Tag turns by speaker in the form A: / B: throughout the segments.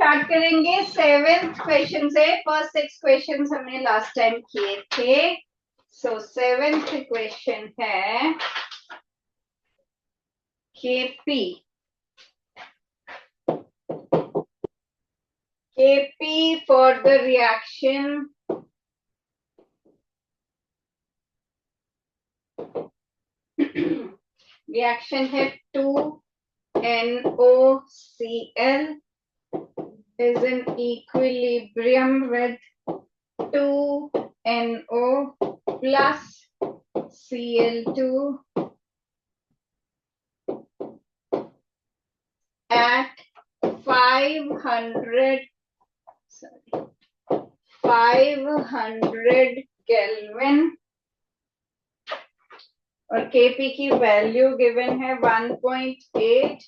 A: Start करेंगे 7th question से। First 6 question हमने लास्ट टाइम किए थे। सो 7th क्वेश्चन है Kp for the reaction है 2NOCl is in equilibrium with 2NO plus Cl2 at 500 kelvin और Kp की वैल्यू गिवन है 1.8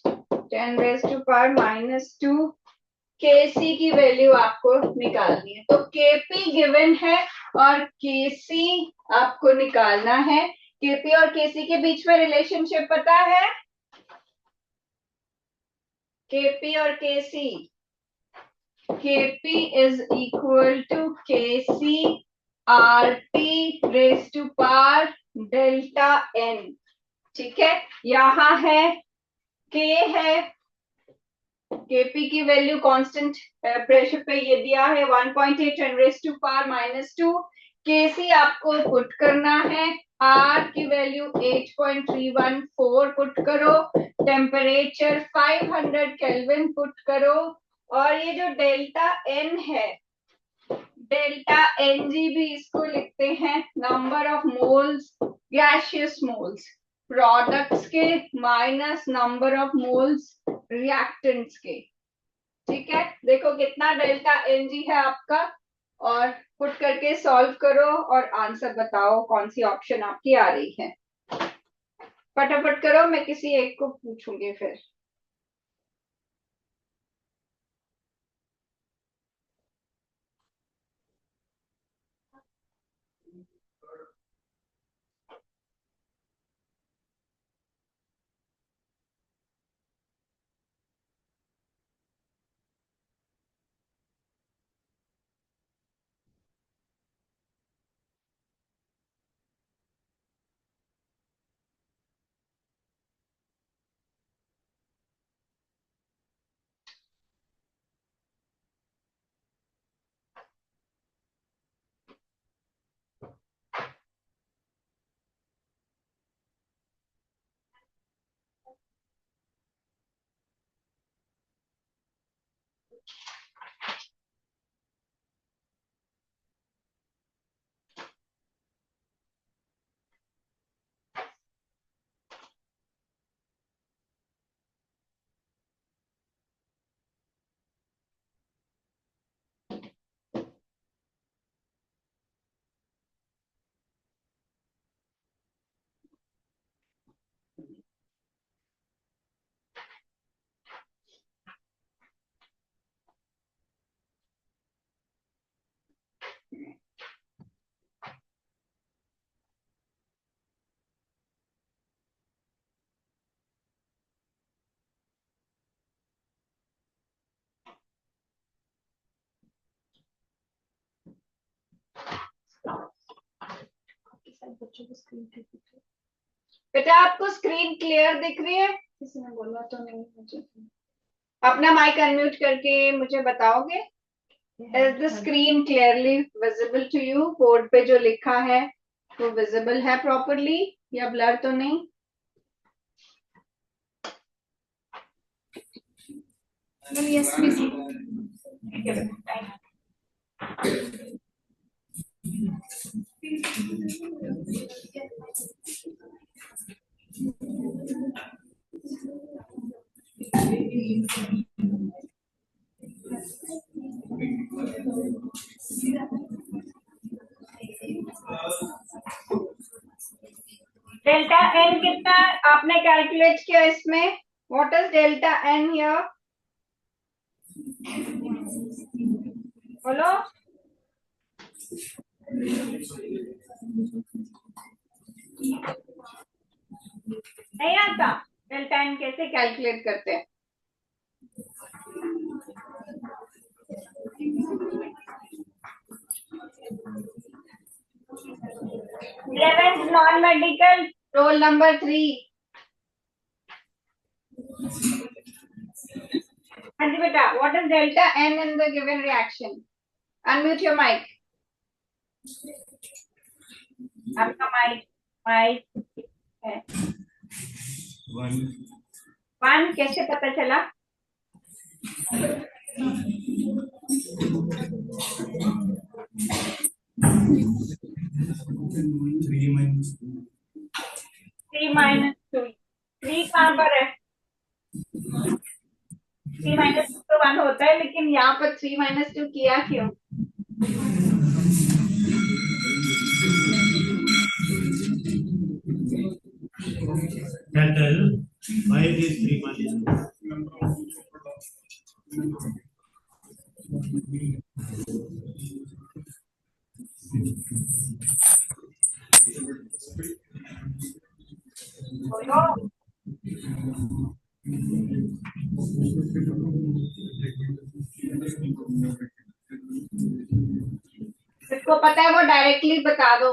A: 10⁻⁻²। Kc की वैल्यू आपको निकालनी है। तो Kp गिवन है और Kc आपको निकालना है। Kp और Kc के बीच में रिलेशनशिप पता है? Kp और Kc, Kp is equal to Kc RT raised to power delta n। ठीक है, यहां है K है, Kp की वैल्यू कांस्टेंट प्रेशर पे ये दिया है 1.8 10⁻⁻²। Kc आपको पुट करना है, R की वैल्यू 8.314 पुट करो, टेम्परेचर 500 केल्विन पुट करो और ये जो डेल्टा n है, डेल्टा Ng भी इसको लिखते हैं number of moles, gaseous moles products के minus number of moles reactants के। ठीक है, देखो कितना डेल्टा Ng है आपका और पुट करके सॉल्व करो और आंसर बताओ कौन सी ऑप्शन आपकी आ रही है। फटाफट करो, मैं किसी एक को पूछूंगी फिर। बेटा आपको स्क्रीन क्लियर दिख रही है? किसी ने बोला तो नहीं मुझे। अपना माइक अनम्यूट करके मुझे बताओगे? Is the screen clearly visible to you? Board पे जो लिखा है वो विजिबल है प्रॉपरली या ब्लर तो नहीं? Yes miss. ठीक है बेटा। डेल्टा एन कितना आपने कैलकुलेट किया इसमें? What is delta n here? बोलो। नहीं आता? डेल्टा एन कैसे कैलकुलेट करते हैं? 11th non-medical, roll number 3. हाँ जी बेटा, what is delta N in the given reaction? Unmute your mic. आपका माइक है 1 कैसे पता चला? थ्री माइनस टू, 3 कहाँ पर है? 3 माइनस टू तो 1 होता है, लेकिन यहाँ पर 3 माइनस टू किया क्यों?
B: Why it is 3 minus
A: जिसको पता है वो डायरेक्टली बता दो.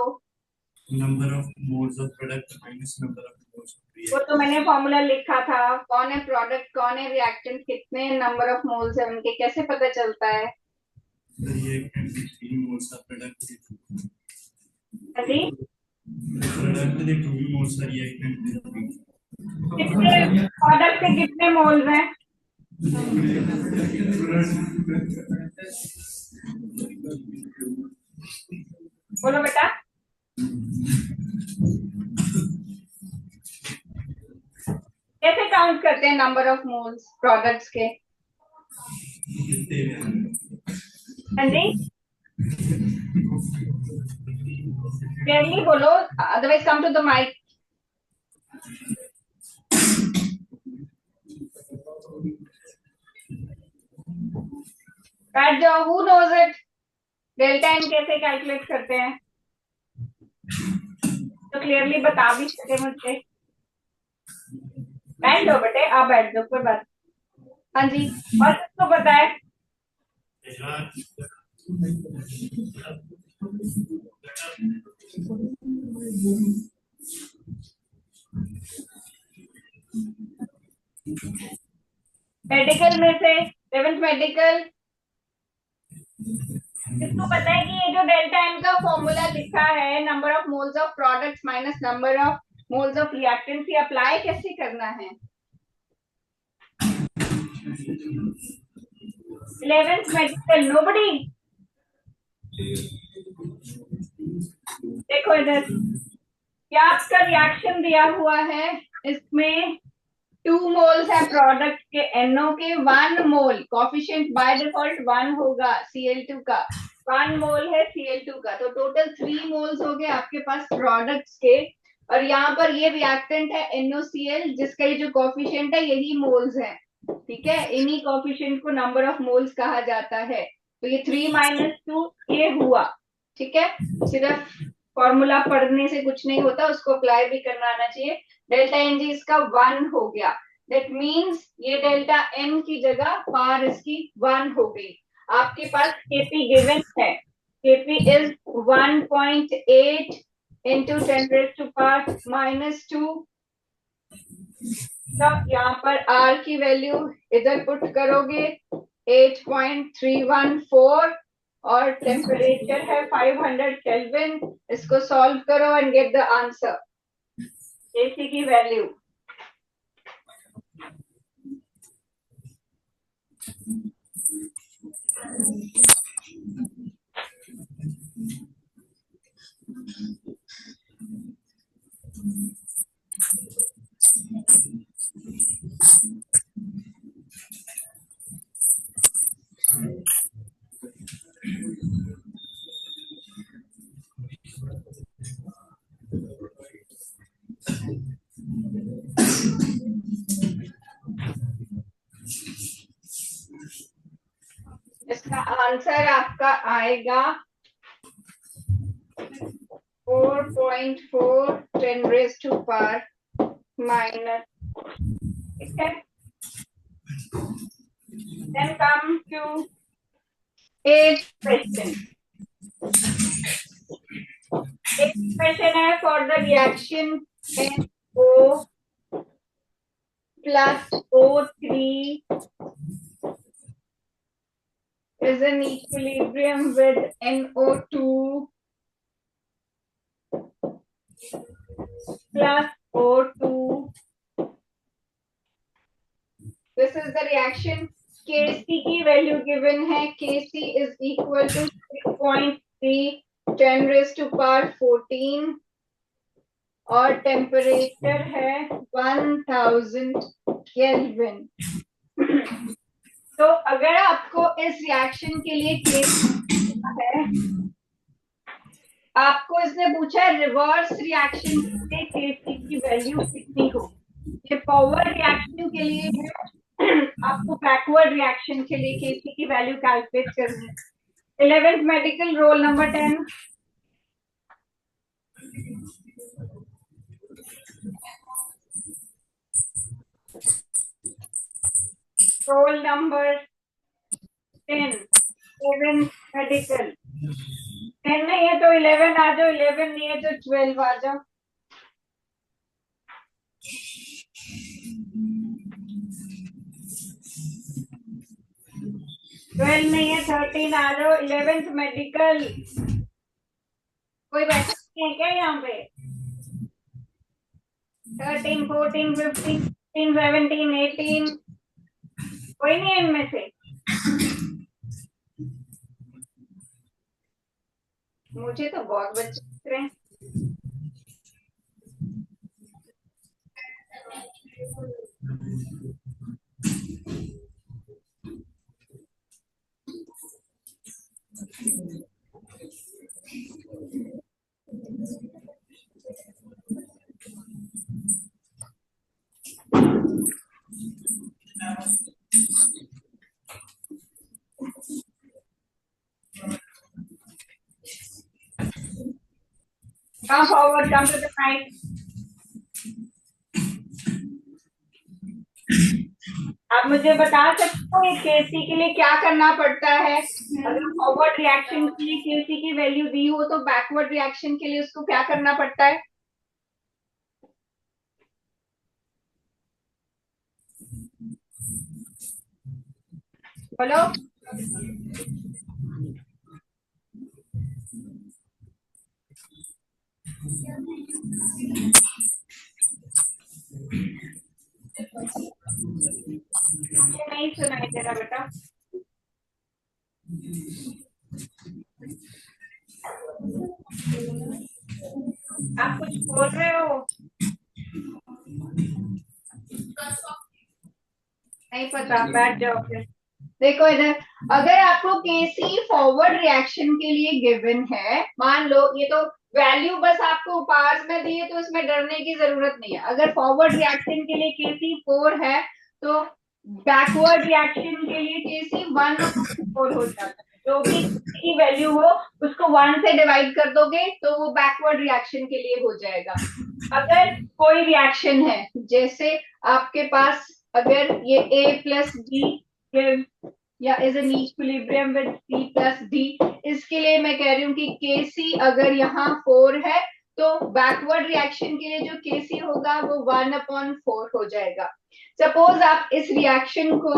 B: number of moles of product minus number of moles of reactant.
A: वो तो मैंने फॉर्मूला लिखा था. कौन है प्रोडक्ट, कौन है रिएक्टेंट, कितने नंबर ऑफ मोल्स है उनके, कैसे पता चलता है?
B: Reactant 3 moles of product.
A: जी
B: Product the 2 moles of reactant.
A: कितने प्रोडक्ट के कितने मोल्स हैं? बोलो बेटा. कैसे काउंट करते हैं नंबर ऑफ मोल्स प्रोडक्ट्स के? हाँ जी क्लियरली बोलो, otherwise come to the mic. बैठ जाओ. Who knows it? Delta n कैसे कैलकुलेट करते हैं? तो क्लियरली बता भी सके मुझे. बैठ जाओ बेटे, आप बैठ जाओ, कोई बात. हाँ जी, और किसको पता है? मेडिकल में से 7th मेडिकल किसको पता है कि ये जो डेल्टा एन का फॉर्मूला लिखा है, number of moles of products minus number of moles of reactants, ये अप्लाई कैसे करना है? 11th medical nobody. देखो इधर क्या आपका रिएक्शन दिया हुआ है, इसमें 2 मोल्स है प्रोडक्ट के NO के. 1 मोल कोफिशिएंट बाय डिफॉल्ट 1 होगा Cl2 का. 1 मोल है Cl2 का, तो टोटल 3 मोल्स हो गए आपके पास प्रोडक्ट्स के. और यहाँ पर ये रिएक्टेंट है NOCl, जिसका ये जो कोफिशिएंट है यही मोल्स है. ठीक है, इन्हीं कोफिशिएंट को नंबर ऑफ मोल्स कहा जाता है. तो ये 3 माइनस 2 ये हुआ. ठीक है, सिर्फ फॉर्मूला पढ़ने से कुछ नहीं होता, उसको अप्लाई भी करना आना चाहिए. डेल्टा एन जी इसका 1 हो गया. दैट मीन्स ये डेल्टा एन की जगह पार इसकी 1 हो गई. आपके पास केपी गिवन है. KP is 1.8 into 10⁻⁻². तब यहाँ पर आर की वैल्यू इधर पुट करोगे 8.314 और टेम्परेचर है 500 केल्विन. इसको सॉल्व करो and get the answer. AC की वैल्यू इसका आंसर आपका आएगा 4.4 10⁻⁻. ठीक है, then come to 8th question, एक क्वेश्चन है for the reaction NO plus O3 is in equilibrium with NO2 plus O2. This is the reaction. Kc की value given है, Kc is equal to 6.3 10 raised to power 14 और temperature है 1000 kelvin. तो अगर आपको इस रिएक्शन के लिए है, आपको इसने पूछा है रिवर्स रिएक्शन के लिए Kc की वैल्यू कितनी हो। ये फॉरवर्ड रिएक्शन के लिए है, आपको बैकवर्ड रिएक्शन के लिए Kc की वैल्यू कैलकुलेट करनी है। 11th medical roll number 10। Roll number 10 11th medical. 10 नहीं है तो 11 आ जाओ, 11 नहीं है तो 12 आ जाओ। ट्वेल्व नहीं है 13 आ जाओ। 11th medical. कोई बैठा नहीं है क्या यहाँ पे? 13 14 15 16 17 18 कोई नहीं है इनमें से? मुझे तो बहुत बच्चे दिख रहे हैं। Come forward, come to the mic. आप मुझे बता सकते हो ये Kc के लिए क्या करना पड़ता है? अगर फॉरवर्ड रिएक्शन के लिए Kc की वैल्यू दी हो तो बैकवर्ड रिएक्शन के लिए उसको क्या करना पड़ता है? बोलो। नहीं सुनाई दे रहा बेटा। आप कुछ बोल रहे हो? नहीं पता, बैठ जाओ फिर। देखो इधर, अगर आपको Kc फॉरवर्ड रिएक्शन के लिए गिवन है, मान लो ये तो वैल्यू बस आपको पार्स में दी है तो इसमें डरने की जरूरत नहीं है। अगर फॉरवर्ड रिएक्शन के लिए Kc 4 है तो बैकवर्ड रिएक्शन के लिए Kc 1/4 हो जाता है। जो भी की वैल्यू हो उसको 1 से डिवाइड कर दोगे तो वो बैकवर्ड रिएक्शन के लिए हो जाएगा। अगर कोई रिएक्शन है, जैसे आपके पास अगर ये A plus D या is an equilibrium with C plus D, इसके लिए मैं कह रही हूँ कि Kc अगर यहाँ 4 है तो बैकवर्ड रिएक्शन के लिए जो Kc होगा वो 1/4 हो जाएगा। सपोज आप इस रिएक्शन को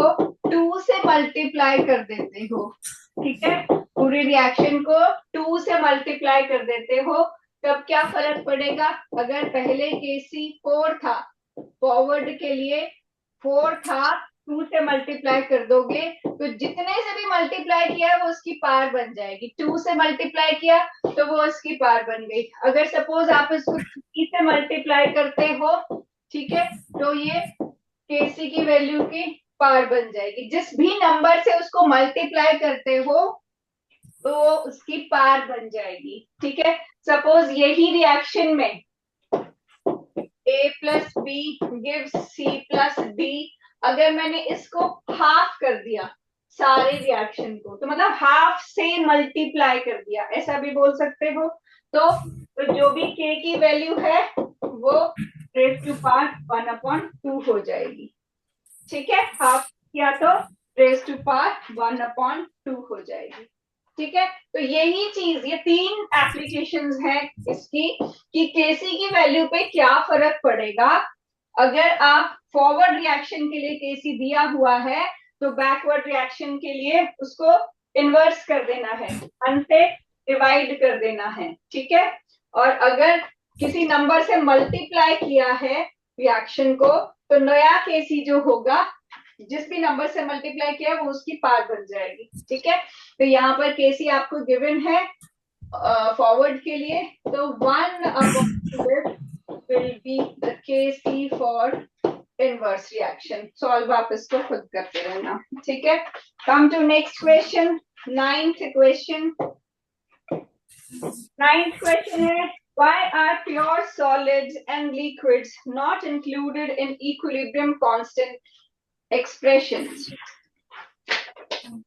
A: 2 से मल्टीप्लाई कर देते हो, ठीक है, पूरी रिएक्शन को 2 से मल्टीप्लाई कर देते हो, तब क्या फर्क पड़ेगा? अगर पहले Kc 4 था, फॉरवर्ड के लिए 4 था, 2 से मल्टीप्लाई कर दोगे तो जितने से भी मल्टीप्लाई किया वो उसकी पार बन जाएगी। 2 से मल्टीप्लाई किया तो वो उसकी पार बन गई। अगर सपोज आप इसको 3 से मल्टीप्लाई करते हो, ठीक है, तो ये Kc की वैल्यू की पार बन जाएगी। जिस भी नंबर से उसको मल्टीप्लाई करते हो तो वो उसकी पार बन जाएगी। ठीक है, सपोज यही रिएक्शन में A plus B gives C plus D, अगर मैंने इसको हाफ कर दिया सारे रिएक्शन को, तो मतलब हाफ से मल्टीप्लाई कर दिया, ऐसा भी बोल सकते हो। तो जो भी K की वैल्यू है वो रेज़ टू पावर 1/2 हो जाएगी। ठीक है, हाफ किया तो रेज़ टू पावर 1/2 हो जाएगी। ठीक है, तो यही चीज, ये 3 एप्लीकेशंस हैं इसकी कि केसी की वैल्यू पे क्या फर्क पड़ेगा अगर आप फॉरवर्ड रिएक्शन के लिए केसी दिया हुआ है तो बैकवर्ड रिएक्शन के लिए उसको इन्वर्स कर देना है, 1 से डिवाइड कर देना है, ठीक है। और अगर किसी नंबर से मल्टीप्लाई किया है रिएक्शन को तो नया केसी जो होगा, जिस भी नंबर से मल्टीप्लाई किया वो उसकी पार बन जाएगी, ठीक है। तो यहाँ पर केसी आपको गिवन है फॉरवर्ड के लिए, तो 1/this will be the KC for inverse reaction. Solve आप इसको खुद करते रहना, ठीक है। Come to next question, 9th question. 9th question है why are pure solids and liquids not included in equilibrium constant expressions?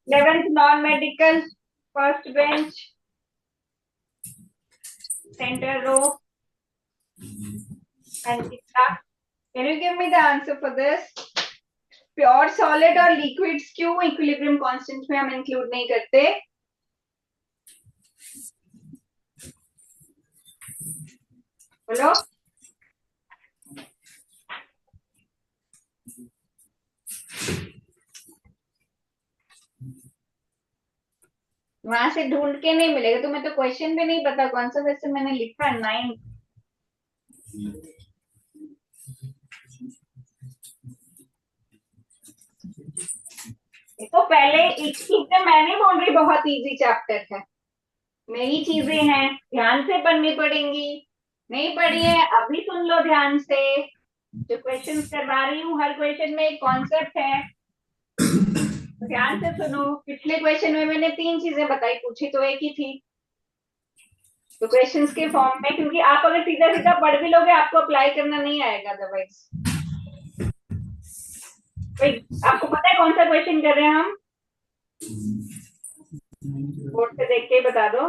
A: 11th non-medical, first bench, center row, and Gita. Can you give me the answer for this? Pure solid और liquids क्यों equilibrium constant में हम include नहीं करते? बोलो। वहां से ढूंढ के नहीं मिलेगा, तुम्हें तो क्वेश्चन भी नहीं पता कौन सा, वैसे मैंने लिखा 9। देखो पहले एक चीज मैं नहीं बोल रही बहुत इजी चैप्टर है, मेरी चीजें हैं, ध्यान से पढ़नी पड़ेंगी। नहीं पढ़ी है अभी सुन लो ध्यान से, जो क्वेश्चन करवा रही हूँ हर क्वेश्चन में एक कॉन्सेप्ट है, ध्यान से सुनो। पिछले क्वेश्चन में मैंने 3 चीजें बताई, पूछी तो एक ही थी, तो क्वेश्चंस के फॉर्म में, क्योंकि आप अगर सीधा सीधा पढ़ भी लोगे आपको अप्लाई करना नहीं आएगा अदरवाइज। आपको पता है कौन सा क्वेश्चन कर रहे हैं हम? बोर्ड से देख के बता दो।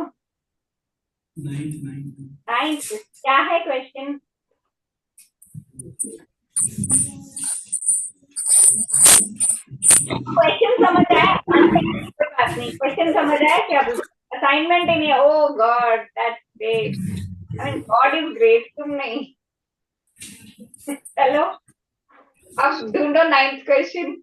A: 9th क्या है क्वेश्चन? क्वेश्चन समझ आया? कोई बात नहीं, क्वेश्चन समझ आया क्या? असाइनमेंट ही नहीं है। Oh god that's great, I mean god is great, तुम नहीं। चलो अब ढूंढो 9th क्वेश्चन।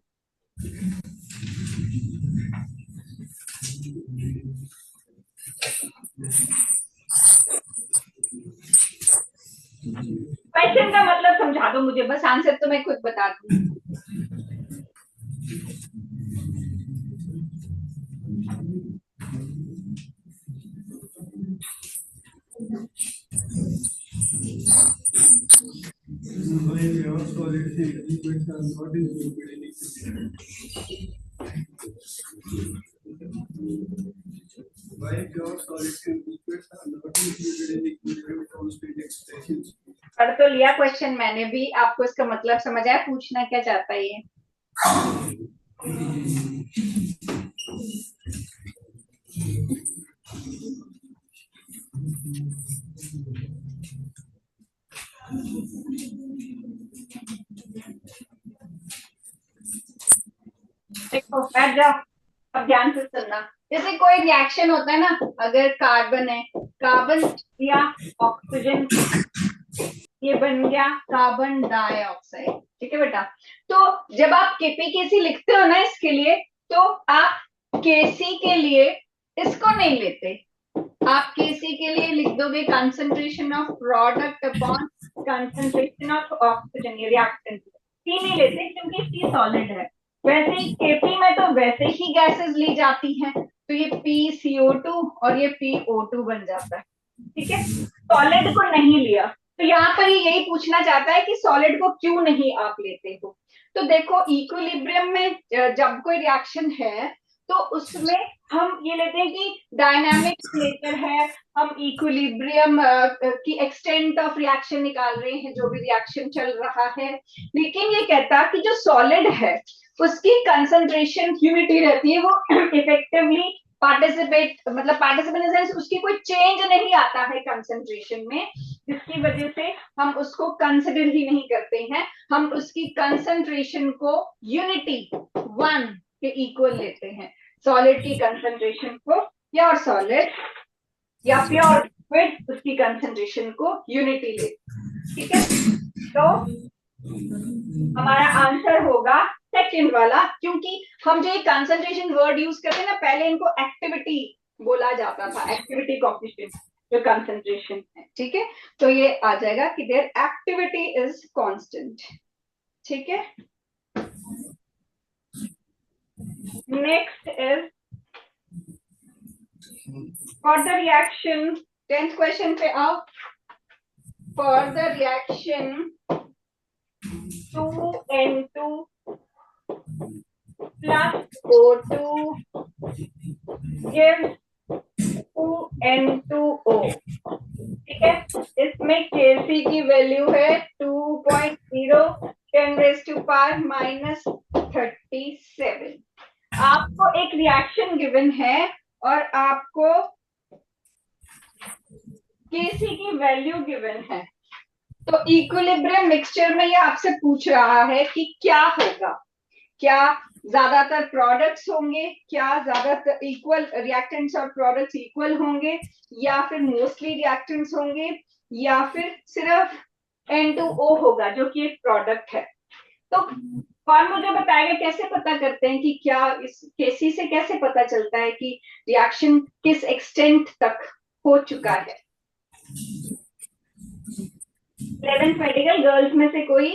A: क्वेश्चन का मतलब समझा दो मुझे, बस आंसर तो मैं खुद बता दूं। पढ़ तो लिया क्वेश्चन मैंने भी, आपको इसका मतलब समझ आया, पूछना क्या चाहता है ये? देखो बैठ जाओ, अब ध्यान से सुनना। जैसे कोई रिएक्शन होता है ना, अगर कार्बन है, कार्बन या ऑक्सीजन, ये बन गया कार्बन डाइऑक्साइड, ठीक है बेटा। तो जब आप केपीकेसी लिखते हो ना इसके लिए, तो आप केसी के लिए इसको नहीं लेते, आप केसी के लिए लिख दोगे concentration of product upon concentration of oxygen, ये रिएक्टेंट सी नहीं लेते क्योंकि सी सॉलिड है। वैसे ही केपी में तो वैसे ही गैसेस ली जाती हैं, तो ये PCO2 और ये PO2 बन जाता है, ठीक है। सॉलिड को नहीं लिया, तो यहाँ पर यही पूछना चाहता है कि सॉलिड को क्यों नहीं आप लेते हो। तो देखो इक्विलिब्रियम में जब कोई रिएक्शन है तो उसमें हम ये लेते हैं कि डायनामिक नेचर है, हम इक्विलिब्रियम की एक्सटेंट ऑफ रिएक्शन निकाल रहे हैं, जो भी रिएक्शन चल रहा है। लेकिन ये कहता कि जो सॉलिड है उसकी कंसंट्रेशन यूनिटी रहती है, वो इफेक्टिवली पार्टिसिपेट, मतलब पार्टिसिपेट उसकी कोई चेंज नहीं आता है कंसंट्रेशन में, जिसकी वजह से हम उसको कंसिडर ही नहीं करते हैं, हम उसकी कंसंट्रेशन को यूनिटी 1 के इक्वल लेते हैं, सॉलिड की कंसंट्रेशन को प्योर सॉलिड या प्योर लिक्विड उसकी कंसंट्रेशन को यूनिटी ले, ठीक है। तो हमारा आंसर होगा सेकंड वाला, क्योंकि हम जो ये कंसंट्रेशन वर्ड यूज करते हैं ना, पहले इनको एक्टिविटी बोला जाता था, एक्टिविटी कोएफिशिएंट जो कंसंट्रेशन है, ठीक है। तो ये आ जाएगा कि देयर एक्टिविटी इज कांस्टेंट, ठीक है। Next is for the reaction, 10th question पे आओ। For the reaction 2N2 plus O2 gives 2N2O, ठीक है। इसमें Kc की वैल्यू है 2.0 10⁻⁻37। आपको एक रिएक्शन गिवन है और आपको Kc की वैल्यू गिवन है। तो इक्विलिब्रियम मिक्सचर में ये आपसे पूछ रहा है कि क्या होगा, क्या ज्यादातर प्रोडक्ट्स होंगे, क्या ज्यादातर इक्वल रिएक्टेंट्स और प्रोडक्ट्स इक्वल होंगे, या फिर मोस्टली रिएक्टेंट्स होंगे, या फिर सिर्फ N2O होगा जो कि एक प्रोडक्ट है। तो कौन मुझे बताएगा कैसे पता करते हैं कि क्या इस केसी से कैसे पता चलता है कि रिएक्शन किस एक्सटेंट तक हो चुका है। 11th मेडिकल गर्ल्स में से कोई?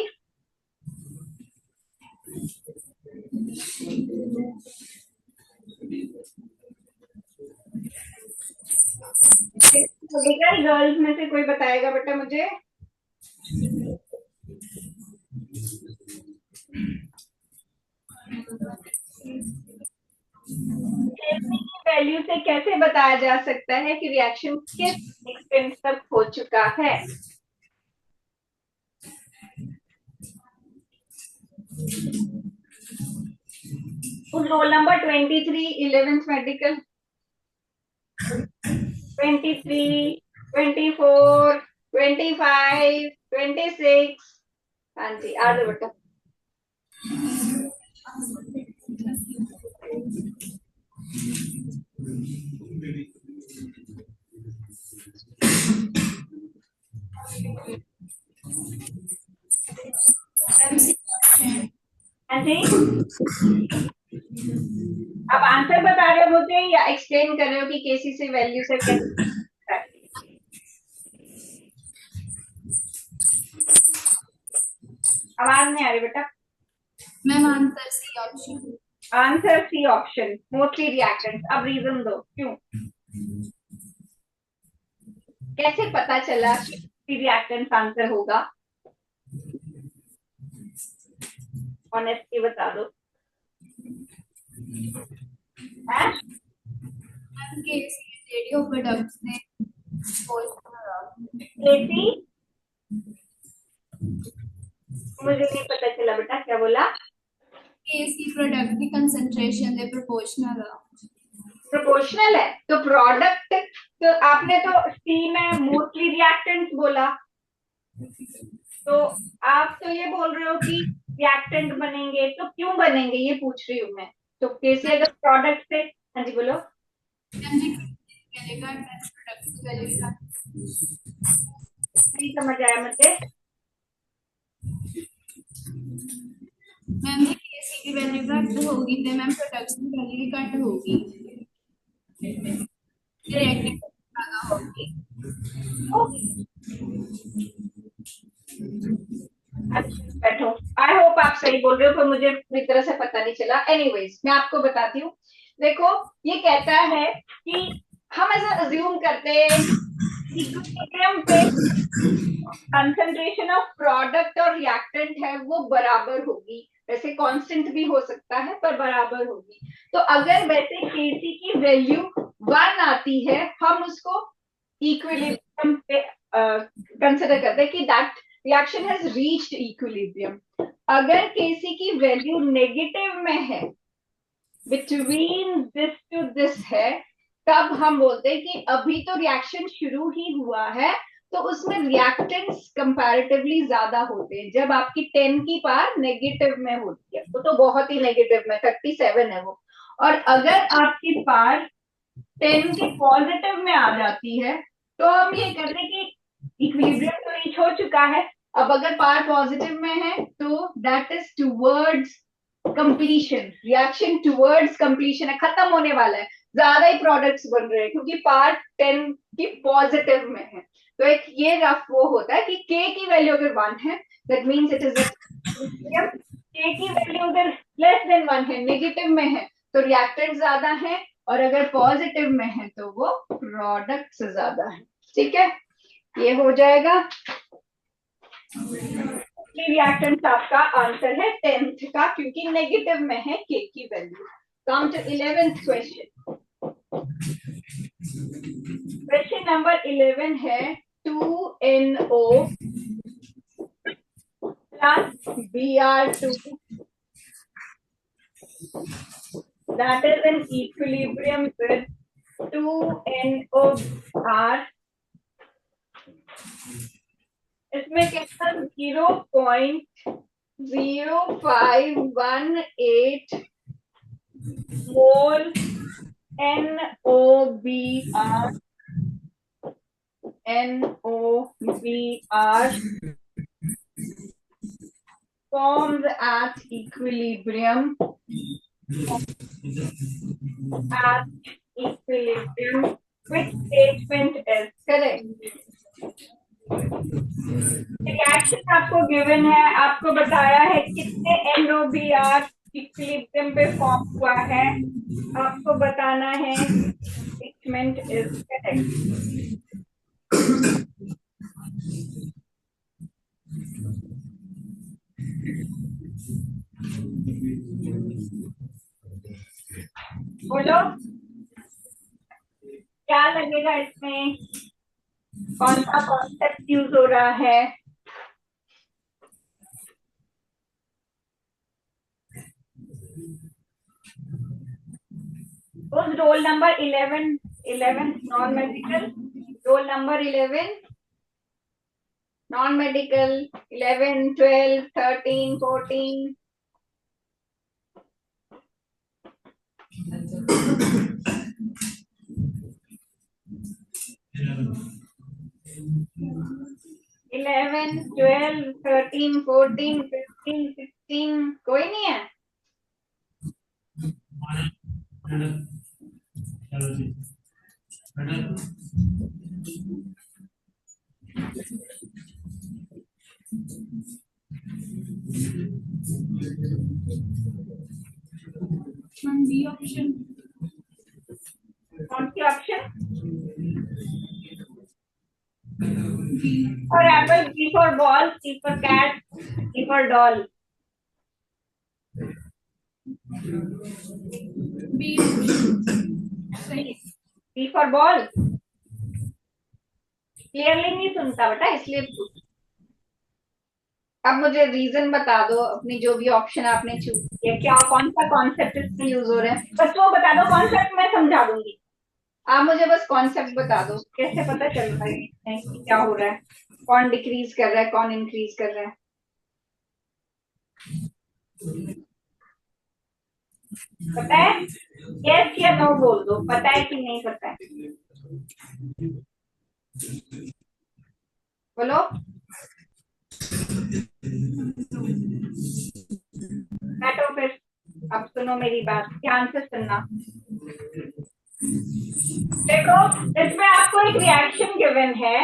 A: मेडिकल गर्ल्स में से कोई बताएगा बेटा मुझे? वैल्यू से कैसे बताया जा सकता है कि रिएक्शन किस एक्सटेंट तक हो चुका है? Roll number 23 11th medical 23 24 25 26। हाँ जी आ जाओ बेटा। हाँ जी, आप आंसर बता रहे हो मुझे या एक्सप्लेन कर रहे हो कि केसी से वैल्यू से कैसे? आवाज नहीं आ रही बेटा।
C: Ma'am answer C option.
A: Answer C option, mostly reactants. अब रीजन दो क्यों, कैसे पता चला कि रिएक्टेंट्स आंसर होगा? ऑनेस्टली बता दो।
C: रेडियो प्रोडक्ट्स ने
A: केसी मुझे नहीं पता चला बेटा, क्या बोला?
C: केसी प्रोडक्ट की कंसंट्रेशन दे प्रोपोर्शनल
A: प्रोपोर्शनल है तो प्रोडक्ट, तो आपने तो सी में मोस्टली रिएक्टेंट्स बोला, तो आप तो ये बोल रहे हो कि रिएक्टेंट बनेंगे, तो क्यों बनेंगे ये पूछ रही हूँ मैं। तो कैसे अगर प्रोडक्ट से, हाँ जी बोलो। नहीं समझ आया मुझे।
C: मैम केसी की वैल्यू घट होगी तो मैम प्रोडक्ट्स की वैल्यू घट होगी, रिएक्टिव ज्यादा होगी।
A: बैठो, आई होप आप सही बोल रहे हो, पर मुझे पूरी तरह से पता नहीं चला। एनीवेज मैं आपको बताती हूँ। देखो ये कहता है कि हम ऐसा अज्यूम करते हैं इक्विलिब्रियम पे कंसंट्रेशन ऑफ प्रोडक्ट और रिएक्टेंट है वो बराबर होगी, वैसे कांस्टेंट भी हो सकता है पर बराबर होगी। तो अगर वैसे केसी की वैल्यू 1 आती है, हम उसको इक्विलिब्रियम पे कंसिडर करते हैं कि that reaction has reached equilibrium. अगर केसी की वैल्यू नेगेटिव में है, बिटवीन दिस टू दिस है, तब हम बोलते हैं कि अभी तो रिएक्शन शुरू ही हुआ है, तो उसमें रिएक्टेंट्स कंपैरेटिवली ज्यादा होते हैं। जब आपकी 10 की पार नेगेटिव में होती है, वो तो बहुत ही नेगेटिव में 37 है वो। और अगर आपकी पार 10 के पॉजिटिव में आ जाती है तो हम ये कहते हैं कि इक्विलिब्रियम तो रीच हो चुका है। अब अगर पार पॉजिटिव में है तो that is towards completion, reaction towards completion है, खत्म होने वाला है, ज्यादा ही प्रोडक्ट्स बन रहे हैं क्योंकि पार्ट 10 की पॉजिटिव में है। तो एक ये रफ वो होता है कि k की वैल्यू अगर 1 है that means it is k की वैल्यू अगर लेस देन 1 है, नेगेटिव में है, तो रिएक्टेंट ज्यादा है, और अगर पॉजिटिव में है तो वो प्रोडक्ट से ज्यादा है। ठीक है, ये हो जाएगा। रिएक्टेंट आपका आंसर है 10th का क्योंकि नेगेटिव में है k की value. Come to 11th question. Question number 11 है 2NO plus Br2 that is in equilibrium with 2NOR। इसमें कितना 0.0518 मोल NOBr forms at equilibrium which statement is correct? Reaction आपको गिवन है, आपको बताया है कितने NOBr इक्विलिब्रियम पे फॉर्म हुआ है, आपको बताना है स्टेटमेंट इज करेक्ट। बोलो क्या लगेगा इसमें, कौन सा कॉन्सेप्ट यूज हो रहा है? उस roll number 11 non medical, roll number 11 non medical, 11 12 13 14 11 12 13 14 15 16 कोई नहीं है?
C: बी ऑप्शन,
A: कौन सी option? For apple, B for ball, C for cat, D for doll.
C: B सही।
A: B फॉर बॉल क्लियरली नहीं सुनता बेटा, इसलिए पूछ। अब मुझे रीजन बता दो अपनी, जो भी ऑप्शन आपने चूज किया, क्या कौन सा कॉन्सेप्ट इसमें यूज हो रहा है, बस वो बता दो। कॉन्सेप्ट मैं समझा दूंगी, आप मुझे बस कॉन्सेप्ट बता दो, कैसे पता चल रहा है कि क्या हो रहा है, कौन डिक्रीज कर रहा है कौन इंक्रीज कर रहा है। पता है? यस या नो बोल दो, पता है कि नहीं पता है, बोलो। बैठो फिर, अब सुनो मेरी बात, ध्यान से सुनना। देखो इसमें आपको एक रिएक्शन गिवन है,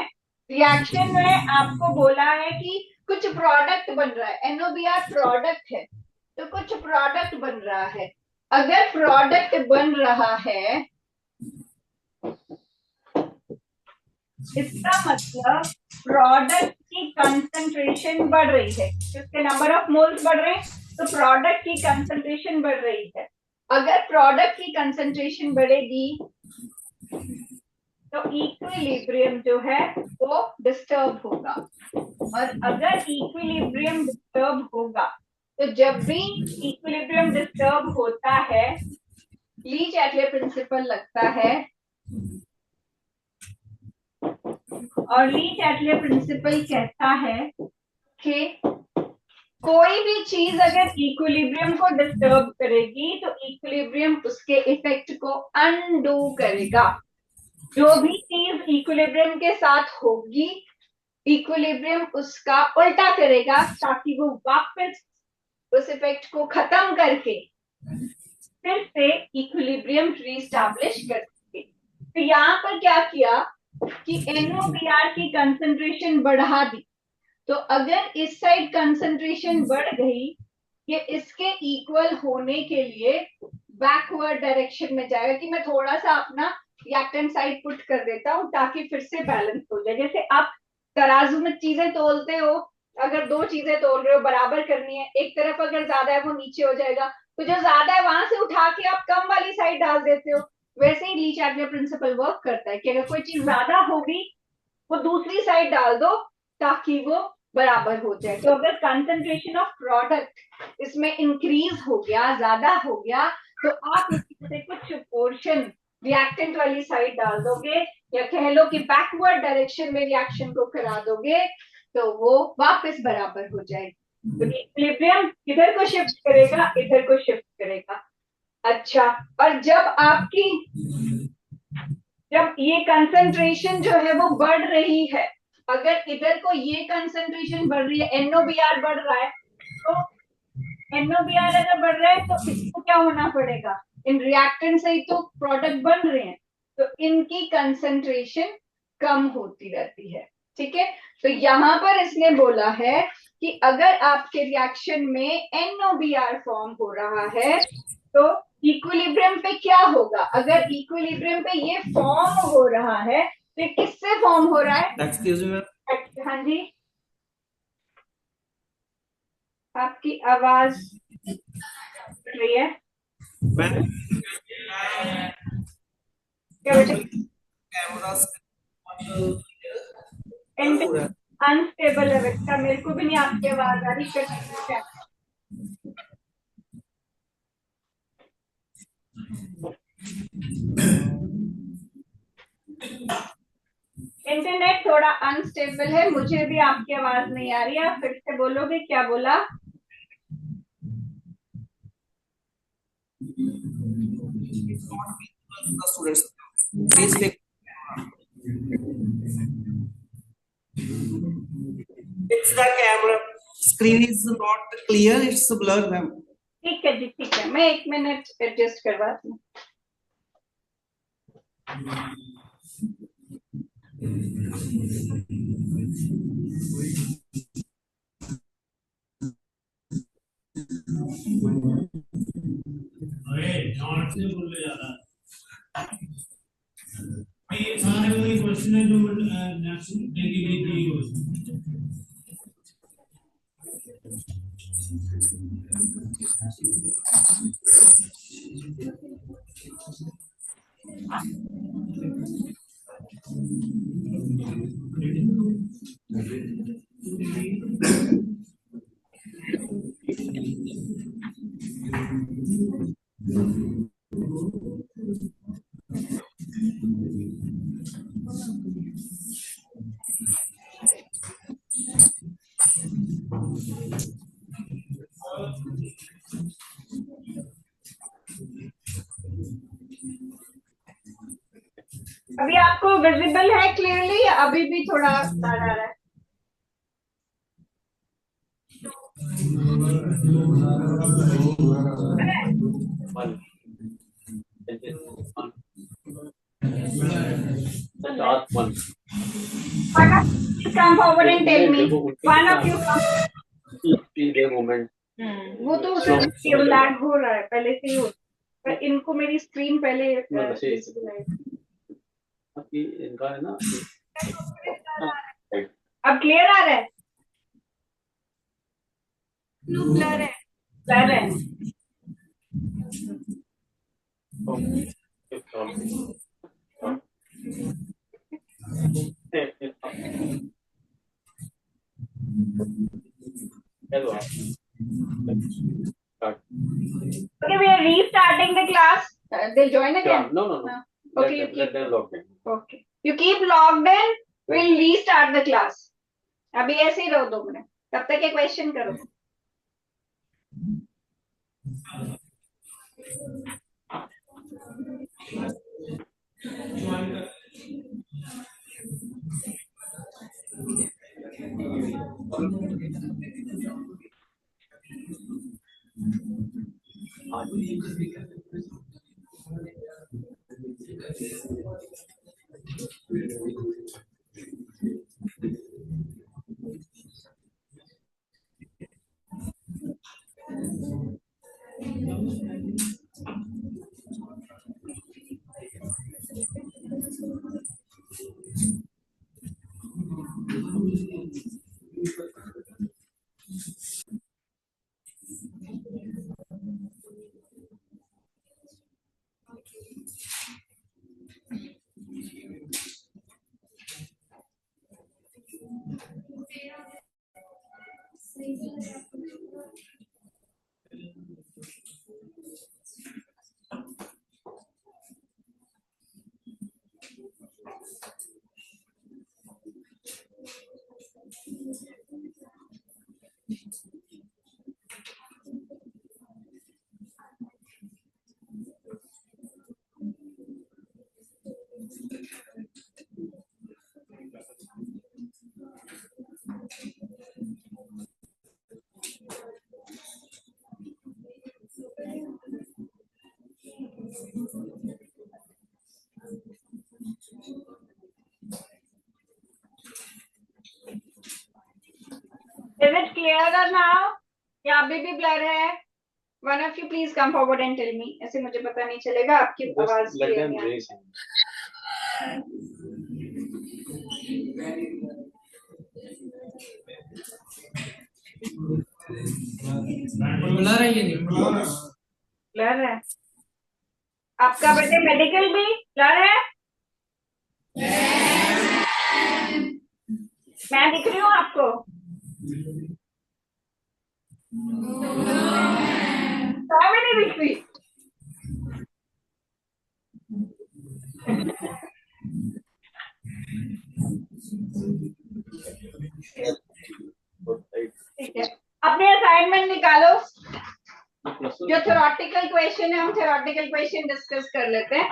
A: रिएक्शन में आपको बोला है कि कुछ प्रोडक्ट बन रहा है, NOBr प्रोडक्ट है, तो कुछ प्रोडक्ट बन रहा है। अगर प्रोडक्ट बन रहा है इसका मतलब प्रोडक्ट की कंसंट्रेशन बढ़ रही है, उसके नंबर ऑफ मोल्स बढ़ रहे हैं, तो प्रोडक्ट की कंसंट्रेशन बढ़ रही है। अगर प्रोडक्ट की कंसंट्रेशन बढ़ेगी तो इक्विलिब्रियम जो है वो डिस्टर्ब होगा, और अगर इक्विलिब्रियम डिस्टर्ब होगा तो जब भी इक्विलिब्रियम डिस्टर्ब होता है ली-चैटले प्रिंसिपल लगता है, और ली-चैटले प्रिंसिपल कहता है कि कोई भी चीज अगर इक्विलिब्रियम को डिस्टर्ब करेगी तो इक्विलिब्रियम उसके इफेक्ट उसको अनडू करेगा। जो भी चीज इक्विलिब्रियम के साथ होगी, इक्विलिब्रियम उसका उल्टा करेगा ताकि वो वापस उस इफेक्ट को खत्म करके फिर से इक्विलिब्रियम रीस्टैब्लिश कर सके। तो यहाँ पर क्या किया कि NOBR की कंसंट्रेशन बढ़ा दी। तो अगर इस साइड कंसंट्रेशन बढ़ गई, ये इसके इक्वल होने के लिए बैकवर्ड डायरेक्शन में जाएगा कि मैं थोड़ा सा अपना रिएक्टेंट साइड पुट कर देता हूँ ताकि फिर से बैलेंस हो जाए। जैसे आप तराजू में चीजें तोलते हो, अगर दो चीजें तोल रहे हो बराबर करनी है, एक तरफ अगर ज्यादा है वो नीचे हो जाएगा, तो जो ज्यादा है वहां से उठा के आप कम वाली साइड डाल देते हो। वैसे ही ली चैटलर प्रिंसिपल वर्क करता है कि अगर कोई चीज ज्यादा होगी वो दूसरी साइड डाल दो ताकि वो बराबर हो जाए। तो अगर कंसंट्रेशन ऑफ प्रोडक्ट इसमें इंक्रीज हो गया, ज्यादा हो गया, तो आप इसमें से कुछ पोर्शन रिएक्टेंट वाली साइड डाल दोगे या कह लो कि बैकवर्ड डायरेक्शन में रिएक्शन को करा दोगे तो वो वापस बराबर हो जाएगी। तो इक्विलिब्रियम इधर को शिफ्ट करेगा, इधर को शिफ्ट करेगा। अच्छा, और जब ये कंसंट्रेशन जो है वो बढ़ रही है, अगर इधर को ये कंसंट्रेशन बढ़ रही है, NOBR बढ़ रहा है, तो NOBR अगर बढ़ रहा है तो इसको क्या होना पड़ेगा, इन रिएक्टेंट से ही तो प्रोडक्ट बन रहे हैं, तो इनकी कंसंट्रेशन कम होती रहती है। ठीक है, तो यहाँ पर इसने बोला है कि अगर आपके रिएक्शन में NOBR फॉर्म हो रहा है तो इक्विलिब्रियम पे क्या होगा। अगर इक्विलिब्रियम पे ये फॉर्म हो रहा है तो ये किससे फॉर्म हो रहा है?
B: Excuse me ma'am.
A: हाँ जी, आपकी आवाज रही है क्या बेटा? अनस्टेबल है बेटा, मेरे को भी नहीं आपकी आवाज आ रही। इंटरनेट थोड़ा अनस्टेबल है, मुझे भी आपकी आवाज नहीं आ रही है। आप फिर से बोलोगे, क्या बोला?
D: It's the camera screen is not clear, it's blurred, ma'am.
A: ठीक है जी, ठीक है, मैं 1 मिनट एडजस्ट करवाती हूँ।
B: अरे नॉट से बोले जा रहा है। ये सारे वही क्वेश्चन है जो नेक्स्ट डे की गई थी।
A: अभी आपको विजिबल है क्लियरली या अभी भी थोड़ा बाहर आ रहा है? Come forward and tell me. One of you come. वो तो केवल लैग हो रहा है, पहले से ही हो, पर इनको मेरी स्क्रीन पहले
E: इनका है ना।
A: अब क्लियर आ रहा है? ब्लर है, ब्लर है। Okay, we are restarting the class. They'll join again.
E: No.
A: Okay, you
E: Let them log in.
A: Okay, you keep logged in. We'll restart the class. अभी ऐसे ही रहो 2 मिनट, तब तक ये क्वेश्चन करो। Is it clearer now? या अभी भी ब्लर है? One of you please come forward and tell me. ऐसे मुझे पता नहीं चलेगा आपकी आवाज
E: Just let
A: clear
E: them
A: नहीं आ रही।
E: raise hand.
D: ब्लर है ये नहीं
A: ब्लर है। आपका बेटे मेडिकल भी ब्लर है? मैं दिख रही हूँ आपको? मैं भी नहीं दिख रही। ठीक है, अपने असाइनमेंट निकालो। जो थ्योरेटिकल क्वेश्चन है हम थ्योरेटिकल क्वेश्चन डिस्कस कर लेते हैं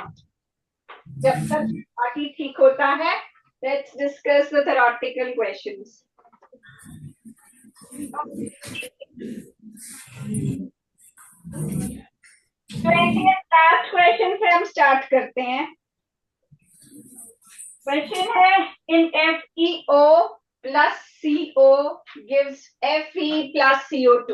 A: जब तक बाकी ठीक होता है। Let's discuss the theoretical questions. Last question से हम स्टार्ट करते हैं। क्वेश्चन है इन FeO plus CO gives Fe plus CO2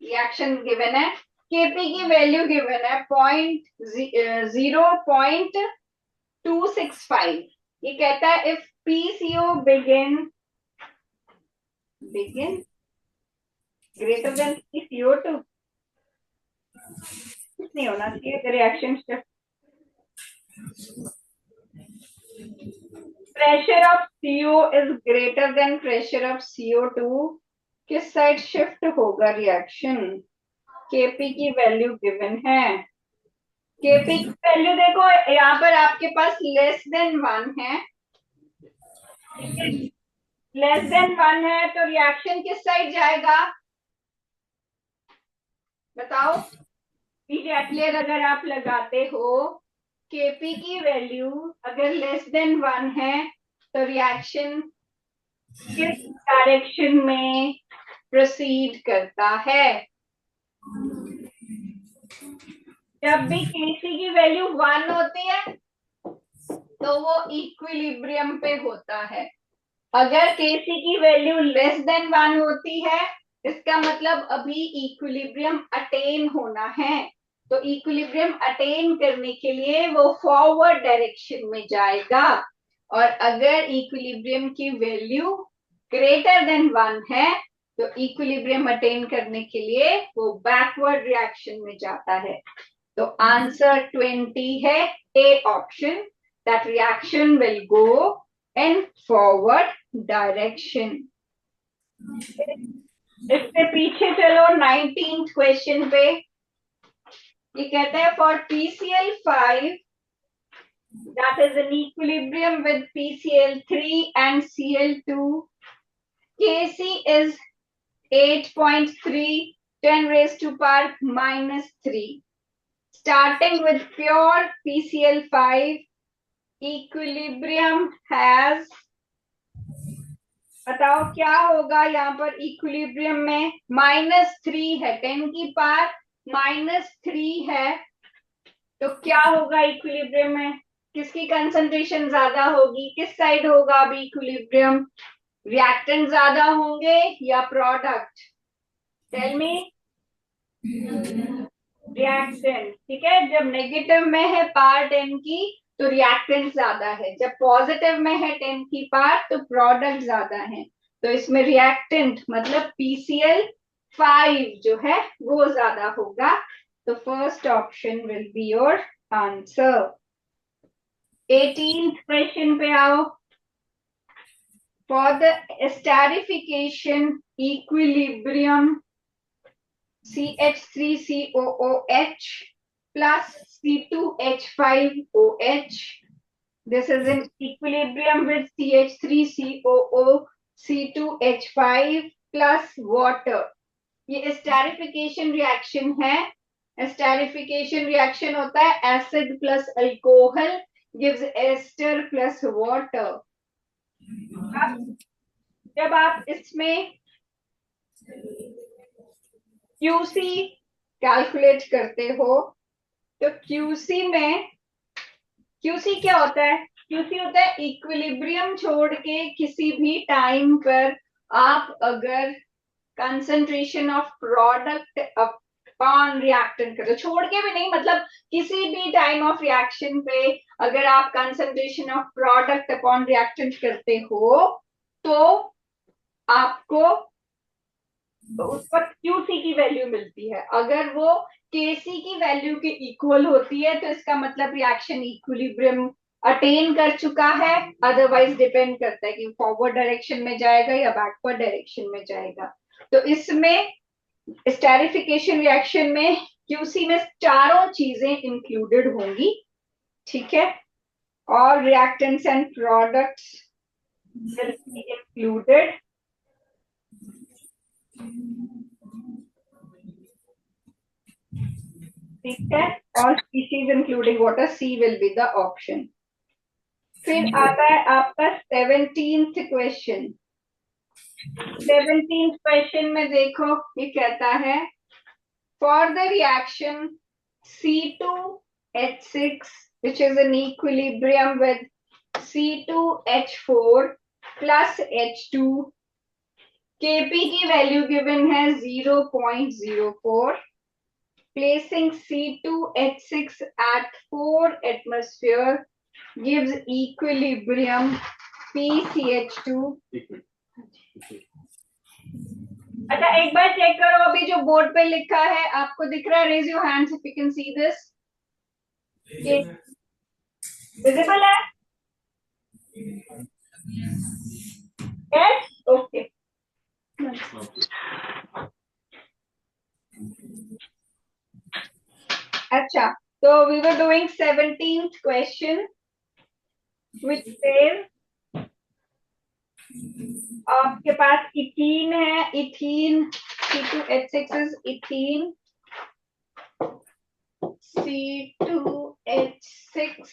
A: reaction given है। Kp की वैल्यू गिवन है 0.265। ये कहता है if PCO begin greater than CO2 नहीं होना चाहिए reaction step. Pressure of CO is greater than pressure of CO2, किस साइड शिफ्ट होगा रिएक्शन? Kp की वैल्यू गिवन है। Kp की वैल्यू देखो यहाँ पर आपके पास लेस देन 1 है। लेस देन 1 है तो रिएक्शन किस साइड जाएगा बताओ? क्लियर अगर आप लगाते हो Kp की वैल्यू अगर लेस देन 1 है तो रिएक्शन किस डायरेक्शन में प्रोसीड करता है? जब भी Kc की वैल्यू 1 होती है तो वो इक्विलिब्रियम पे होता है। अगर Kc की वैल्यू लेस देन 1 होती है इसका मतलब अभी इक्विलिब्रियम अटेन होना है। तो इक्विलिब्रियम अटेन करने के लिए वो फॉरवर्ड डायरेक्शन में जाएगा, और अगर इक्विलिब्रियम की वैल्यू ग्रेटर देन 1 है तो इक्विलिब्रियम अटेन करने के लिए वो बैकवर्ड रिएक्शन में जाता है। तो आंसर 20 है, A option, that reaction will go in forward direction. इससे पीछे चलो 19th क्वेश्चन पे। ये कहता है for PCl5 that is in equilibrium with PCl3 and Cl2, Kc is 8.3 10 raised to power minus 3. Starting with pure PCl5, equilibrium has, बताओ क्या होगा यहाँ पर? इक्विलिब्रियम में -3 है, 10 की पावर -3 है, तो क्या होगा इक्विलिब्रियम में? किसकी कंसंट्रेशन ज्यादा होगी? किस साइड होगा अभी इक्विलिब्रियम? रिएक्टेंट ज्यादा होंगे या प्रोडक्ट? Tell me. रिएक्टेंट, ठीक है। जब नेगेटिव में है पार 10 की तो रिएक्टेंट ज्यादा है, जब पॉजिटिव में है 10 की पार तो प्रोडक्ट ज्यादा है। तो इसमें रिएक्टेंट मतलब PCl5 जो है वो ज्यादा होगा। तो first option will be your answer. 18th question पे आओ। For the esterification equilibrium CH3COOH plus C2H5OH. This is in equilibrium with CH3COO C2H5 plus water. ये esterification reaction है। esterification reaction होता है acid plus alcohol gives ester plus water. जब आप इसमें QC calculate करते हो तो QC में QC क्या होता है? QC होता है इक्विलिब्रियम छोड़ के किसी भी टाइम पर आप अगर concentration of product upon reactant करते, छोड़ के भी नहीं, मतलब किसी भी टाइम ऑफ रिएक्शन पे अगर आप concentration of product upon reactant करते हो तो आपको उस पर QC की वैल्यू मिलती है। अगर वो KC की वैल्यू के इक्वल होती है तो इसका मतलब रिएक्शन इक्विलिब्रियम अटेन कर चुका है, अदरवाइज डिपेंड करता है कि फॉरवर्ड डायरेक्शन में जाएगा या बैकवर्ड डायरेक्शन में जाएगा। तो इसमें स्टेरिफिकेशन रिएक्शन में QC में चारों चीजें इंक्लूडेड होंगी, ठीक है। और reactants and products will be included. ठीक है, all species including water, C will be the option. फिर आता है आपका 17th क्वेश्चन। 17th क्वेश्चन में देखो ये कहता है for the reaction C2H6 which is in equilibrium with C2H4 plus H2, Kp की वैल्यू गिवन है 0.04, placing C2H6 at 4 atmosphere gives equilibrium PCH2. अच्छा, एक बार चेक करो, अभी जो बोर्ड पे लिखा है आपको दिख रहा है? Raise your hands if you can see this. Visible है? Yes, okay. अच्छा, तो we were doing 17th question which says आपके पास इथीन है, ethene C2H6 is ethene, C2H6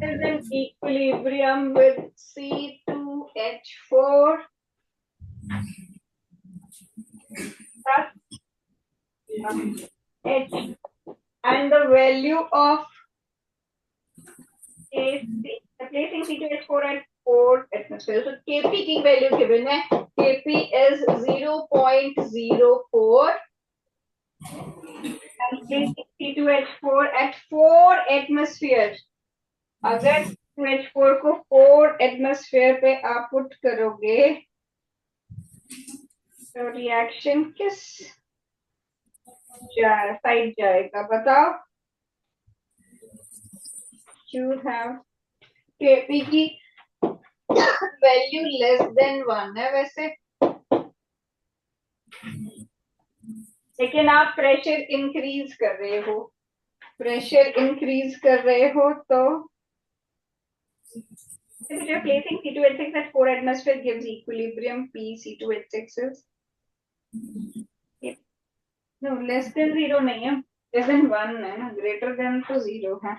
A: is in equilibrium with C2H4 plus H, and the value of placing C2H4 at 4 atmosphere. So Kp की value given है, Kp is 0.04 and placing C2H4 at 4 atmosphere. अगर C2H4 को 4 atmosphere पे आप put करोगे तो reaction किस side जाएगा बताओ? You have Kp की वैल्यू लेस देन 1 है वैसे, लेकिन आप प्रेशर इंक्रीज कर रहे हो, प्रेशर इंक्रीज कर रहे हो तो if you're placing C2H6 at 4 atmosphere gives equilibrium P C2H6 is no less than 0 नहीं है, less than 1 है ना, greater than तो 0 है।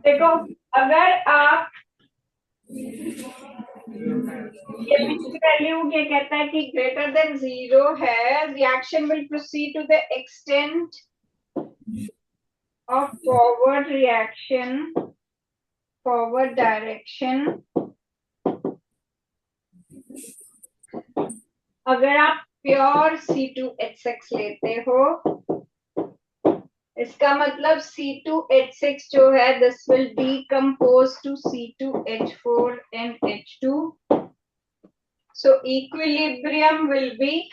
A: देखो, अगर आप ये वैल्यू ये कहता है कि ग्रेटर देन 0 है, reaction will proceed to the extent of forward reaction, forward direction. अगर आप प्योर C2H6 लेते हो, इसका मतलब C2H6 जो है, this will decompose to C2H4 and H2. So equilibrium will be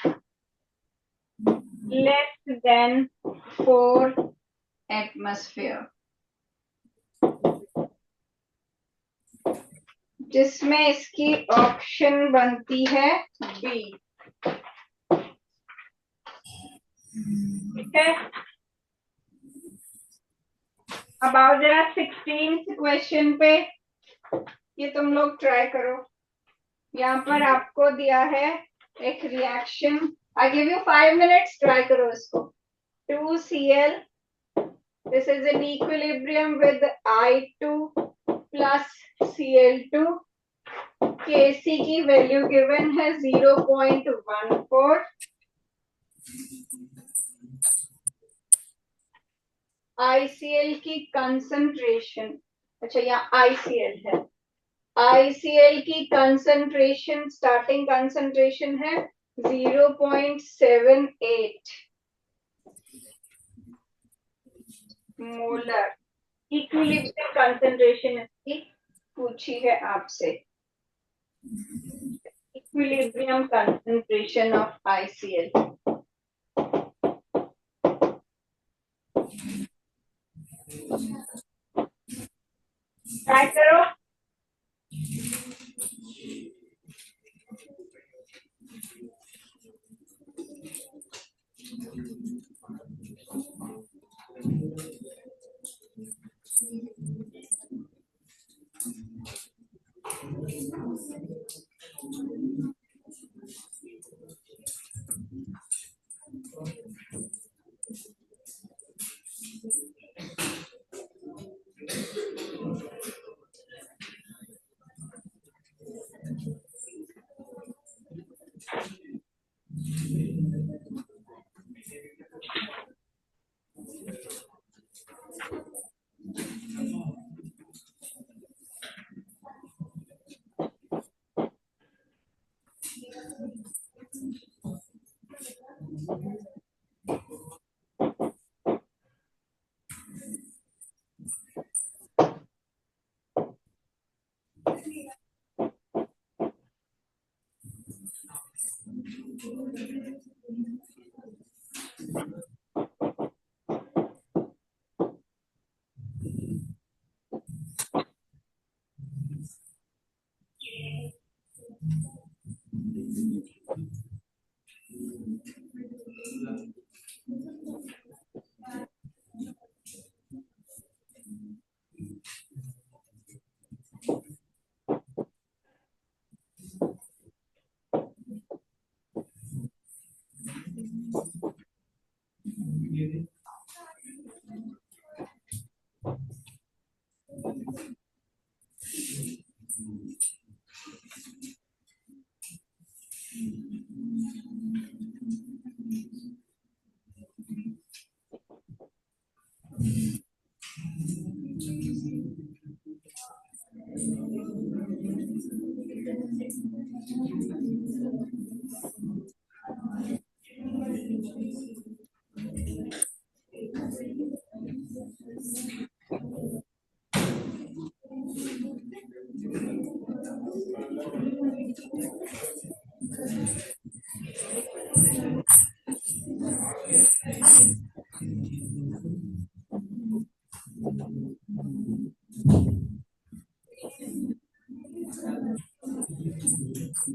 A: less than 4 atmosphere, जिसमें इसकी ऑप्शन बनती है बी। ठीक है, अब आओ जरा 16th क्वेश्चन पे, ये तुम लोग ट्राई करो। यहाँ पर आपको दिया है एक reaction, I give you 5 minutes, try करो इसको। 2Cl, this is in equilibrium with I2 plus Cl2, Kc की वैल्यू गिवन है 0.14, ICl की कंसंट्रेशन, अच्छा यहाँ ICl है, ICl की कंसंट्रेशन, स्टार्टिंग कंसंट्रेशन है 0.78 मोलर। इक्विलिब्रियम कंसंट्रेशन इसकी पूछी है आपसे, equilibrium concentration of ICl। Try करो। ये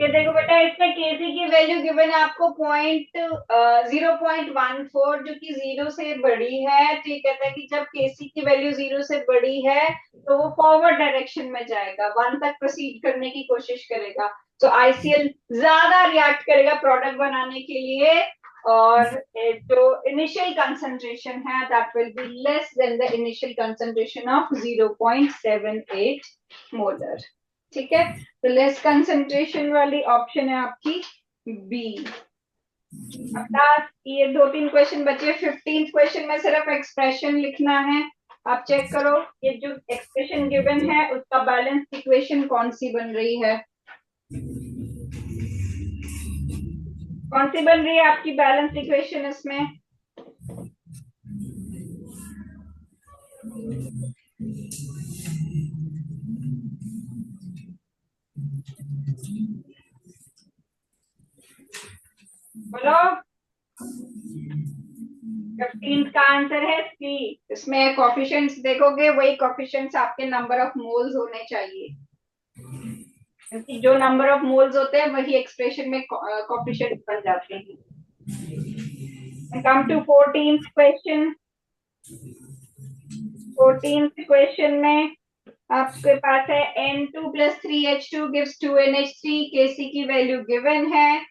A: देखो बेटा, इसमें केसी की वैल्यू गिवन है आपको 0.14, जो कि 0 से बड़ी है। तो ये कहता है कि जब केसी की वैल्यू 0 से बड़ी है तो वो फॉरवर्ड डायरेक्शन में जाएगा, 1 तक प्रोसीड करने की कोशिश करेगा। तो आईसीएल ज्यादा रिएक्ट करेगा प्रोडक्ट बनाने के लिए, और जो इनिशियल कंसंट्रेशन है that will be less than the initial concentration of 0.78 molar. ठीक है, तो लेस कंसंट्रेशन वाली ऑप्शन है आपकी बी। अब ये 2-3 क्वेश्चन बचे। 15th क्वेश्चन में सिर्फ एक्सप्रेशन लिखना है। आप चेक करो ये जो एक्सप्रेशन गिवन है उसका बैलेंस इक्वेशन कौन सी बन रही है, कौन सी बन रही है आपकी बैलेंस इक्वेशन इसमें। बोलो। 15th का आंसर है सी। इसमें कोफिशिएंट्स देखोगे वही कोफिशिएंट्स आपके नंबर ऑफ मोल्स होने चाहिए, क्योंकि जो नंबर ऑफ मोल्स होते हैं वही एक्सप्रेशन में कोफिशिएंट बन जाते हैं। Come to 14th question. 14th question में आपके पास है N2 + 3H2 gives 2NH3, Kc की वैल्यू गिवन है,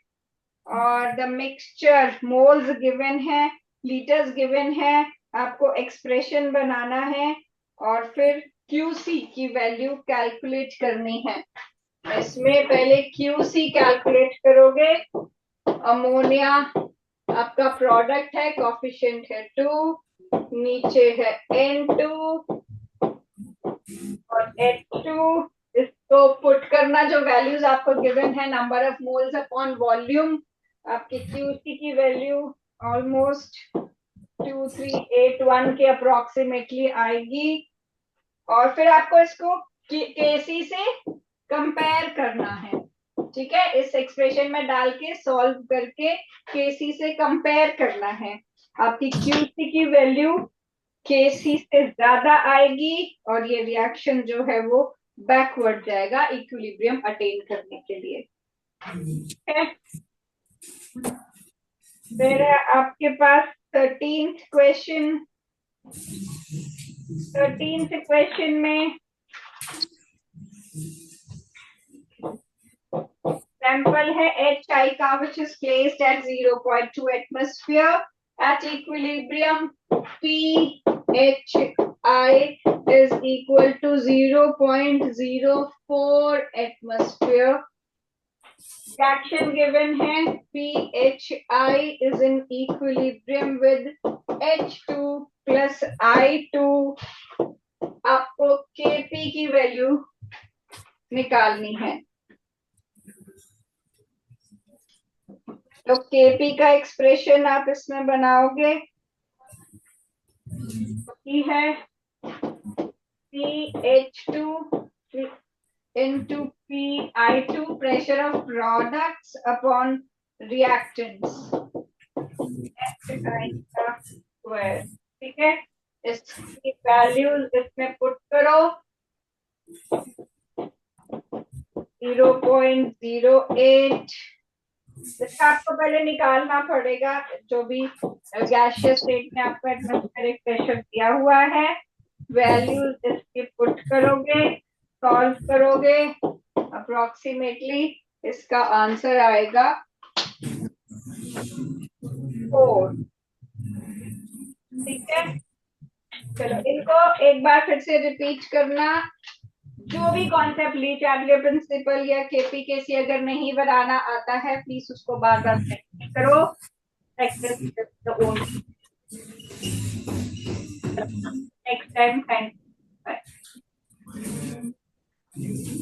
A: और द मिक्सचर मोल्स गिवन है, लीटर्स गिवन है। आपको एक्सप्रेशन बनाना है और फिर QC की वैल्यू कैलकुलेट करनी है। इसमें पहले QC कैलकुलेट करोगे। अमोनिया आपका प्रोडक्ट है, कोफिशिएंट है 2, नीचे है N2 और H2। इसको पुट करना, जो वैल्यूज आपको गिवन है number of moles upon volume, आपकी QC की वैल्यू ऑलमोस्ट 2381 के अप्रोक्सीमेटली आएगी। और फिर आपको इसको केसी से कंपेयर करना है। ठीक है, इस एक्सप्रेशन में डाल के सॉल्व करके केसी से कंपेयर करना है। आपकी QC की वैल्यू केसी से ज्यादा आएगी और ये रिएक्शन जो है वो बैकवर्ड जाएगा इक्विलिब्रियम अटेन करने के लिए। फिर आपके पास 13th क्वेश्चन। 13th क्वेश्चन में सैंपल है HI का, which is placed at 0.2 atmosphere at equilibrium. PHI is equal to 0.04 atmosphere. Reaction given है PHI is in equilibrium with H2 plus I2। आपको Kp की वैल्यू निकालनी है। तो Kp का एक्सप्रेशन आप इसमें बनाओगे, की है CH2 into PI2, pressure of products upon reactants, square. ठीक है, इसकी वैल्यूज इसमें पुट करो। 0.08। इसका आपको पहले निकालना पड़ेगा, जो भी गैसियस स्टेट में आपको एटमॉस्फेरिक प्रेशर दिया हुआ है। वैल्यूज इसकी पुट करोगे, सॉल्व करोगे, अप्रोक्सीमेटली इसका आंसर आएगा 4। ठीक है, चलो इनको एक बार फिर से रिपीट करना। जो भी कॉन्सेप्ट ली-चार्लियर प्रिंसिपल या केपी-केसी अगर नहीं बनाना आता है, प्लीज उसको बार बार प्रैक्टिस करो। Practice next time thank you.